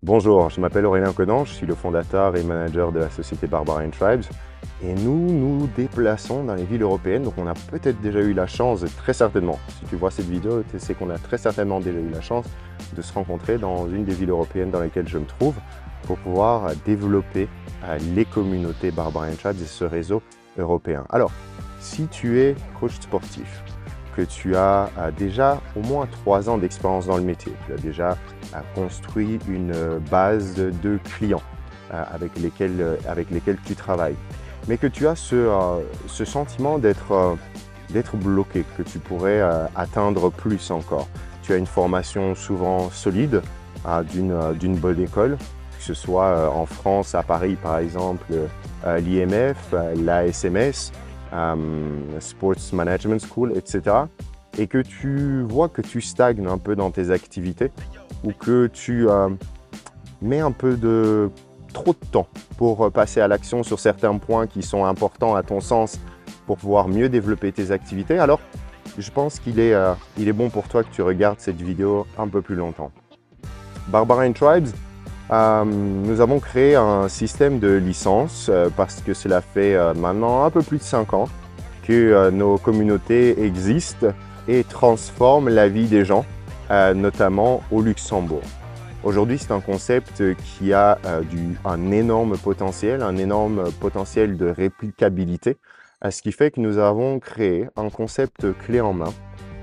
Bonjour, je m'appelle Aurélien Codan, je suis le fondateur et manager de la société Barbarian Tribes et nous nous déplaçons dans les villes européennes, donc on a peut-être déjà eu la chance, très certainement, si tu vois cette vidéo, tu sais qu'on a très certainement déjà eu la chance de se rencontrer dans une des villes européennes dans lesquelles je me trouve pour pouvoir développer les communautés Barbarian Tribes et ce réseau européen. Alors, si tu es coach sportif, que tu as déjà au moins 3 ans d'expérience dans le métier, tu as déjà construit une base de clients avec lesquels tu travailles, mais que tu as ce sentiment d'être bloqué, que tu pourrais atteindre plus encore. Tu as une formation souvent solide d'une bonne école, que ce soit en France, à Paris par exemple, l'IMF, la SMS, Sports Management School, etc. Et que tu vois que tu stagnes un peu dans tes activités ou que tu mets un peu trop de temps pour passer à l'action sur certains points qui sont importants à ton sens pour pouvoir mieux développer tes activités, alors je pense qu'il est bon pour toi que tu regardes cette vidéo un peu plus longtemps. Barbarian Tribes, nous avons créé un système de licence parce que cela fait maintenant un peu plus de 5 ans que nos communautés existent et transforment la vie des gens, notamment au Luxembourg. Aujourd'hui, c'est un concept qui a un énorme potentiel de réplicabilité, ce qui fait que nous avons créé un concept clé en main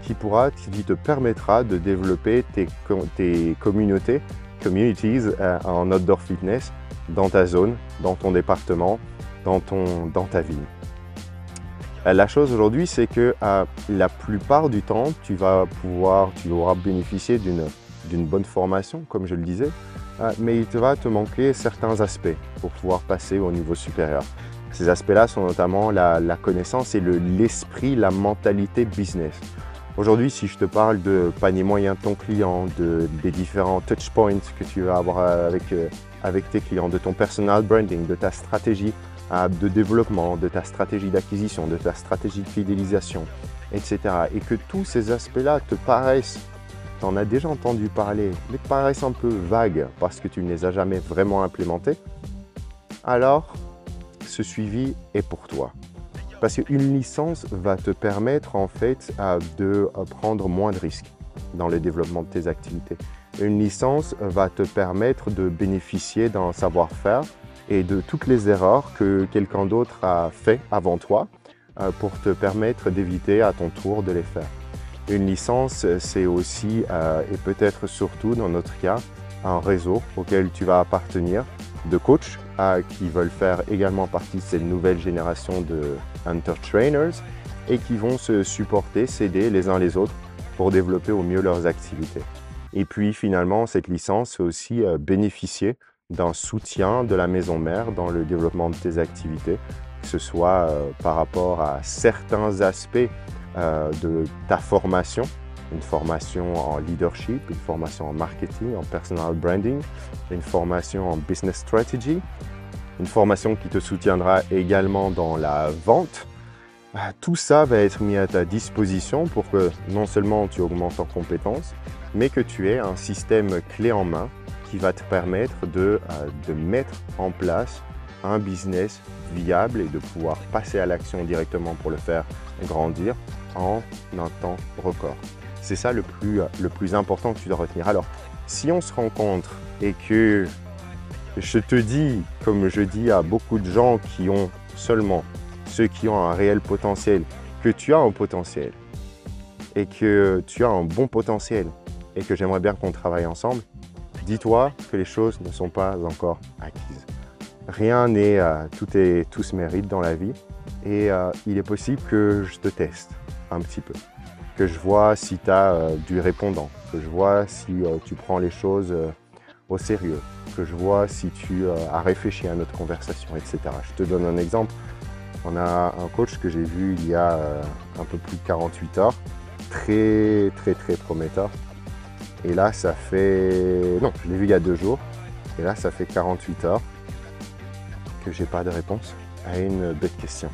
qui te permettra de développer tes communities en outdoor fitness dans ta zone, dans ton département, dans ta ville. La chose aujourd'hui, c'est que la plupart du temps, tu auras bénéficié d'une bonne formation, comme je le disais, mais il va te manquer certains aspects pour pouvoir passer au niveau supérieur. Ces aspects-là sont notamment la connaissance et l'esprit, la mentalité business. Aujourd'hui, si je te parle de panier moyen de ton client, des différents touch points que tu vas avoir avec tes clients, de ton personal branding, de ta stratégie de développement, de ta stratégie d'acquisition, de ta stratégie de fidélisation, etc. Et que tous ces aspects-là te paraissent, tu en as déjà entendu parler, mais te paraissent un peu vagues parce que tu ne les as jamais vraiment implémentés, alors ce suivi est pour toi. Parce qu'une licence va te permettre en fait de prendre moins de risques dans le développement de tes activités. Une licence va te permettre de bénéficier d'un savoir-faire et de toutes les erreurs que quelqu'un d'autre a fait avant toi pour te permettre d'éviter à ton tour de les faire. Une licence, c'est aussi et peut-être surtout dans notre cas, un réseau auquel tu vas appartenir de coachs qui veulent faire également partie de cette nouvelle génération de Hunter Trainers et qui vont se supporter, s'aider les uns les autres pour développer au mieux leurs activités. Et puis finalement, cette licence fait aussi bénéficier d'un soutien de la maison mère dans le développement de tes activités, que ce soit par rapport à certains aspects de ta formation, une formation en leadership, une formation en marketing, en personal branding, une formation en business strategy, une formation qui te soutiendra également dans la vente. Tout ça va être mis à ta disposition pour que non seulement tu augmentes en compétences, mais que tu aies un système clé en main qui va te permettre de mettre en place un business viable et de pouvoir passer à l'action directement pour le faire grandir en un temps record. C'est ça le plus important que tu dois retenir. Alors, si on se rencontre et que je te dis, comme je dis à beaucoup de gens qui ont seulement ceux qui ont un réel potentiel, que tu as un potentiel et que tu as un bon potentiel et que j'aimerais bien qu'on travaille ensemble, dis-toi que les choses ne sont pas encore acquises. Rien n'est tout se mérite dans la vie et il est possible que je te teste un petit peu, que je vois si tu as du répondant, que je vois si tu prends les choses au sérieux, que je vois si tu as réfléchi à notre conversation, etc. Je te donne un exemple. On a un coach que j'ai vu il y a un peu plus de 48 heures, très prometteur. Et là, ça fait... Non, je l'ai vu il y a 2 jours. Et là, ça fait 48 heures que j'ai pas de réponse à une bête question.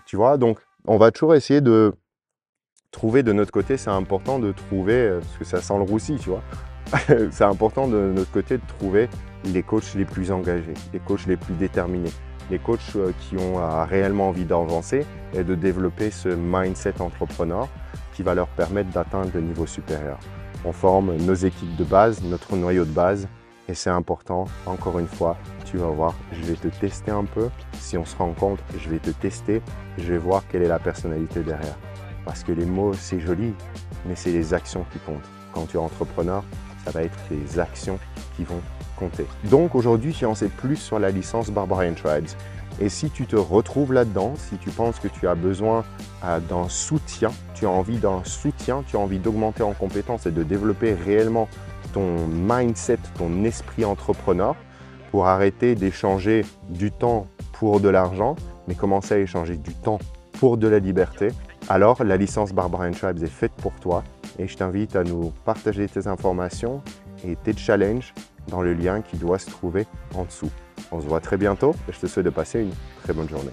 Tu vois, donc on va toujours essayer de trouver de notre côté, c'est important de trouver, parce que ça sent le roussi, tu vois, c'est important de notre côté de trouver les coachs les plus engagés, les coachs les plus déterminés, les coachs qui ont réellement envie d'avancer et de développer ce mindset entrepreneur qui va leur permettre d'atteindre le niveau supérieur. On forme nos équipes de base, notre noyau de base, et c'est important, encore une fois, tu vas voir, je vais te tester un peu. Si on se rencontre, je vais te tester, je vais voir quelle est la personnalité derrière. Parce que les mots, c'est joli, mais c'est les actions qui comptent. Quand tu es entrepreneur, ça va être tes actions qui vont compter. Donc aujourd'hui, j'en sais plus sur la licence Barbarian Tribes. Et si tu te retrouves là-dedans, si tu penses que tu as besoin d'un soutien, tu as envie d'un soutien, tu as envie d'augmenter en compétences et de développer réellement ton mindset, ton esprit entrepreneur pour arrêter d'échanger du temps pour de l'argent, mais commencer à échanger du temps pour de la liberté, alors la licence Barbarian Tribes est faite pour toi et je t'invite à nous partager tes informations et tes challenges dans le lien qui doit se trouver en dessous. On se voit très bientôt et je te souhaite de passer une très bonne journée.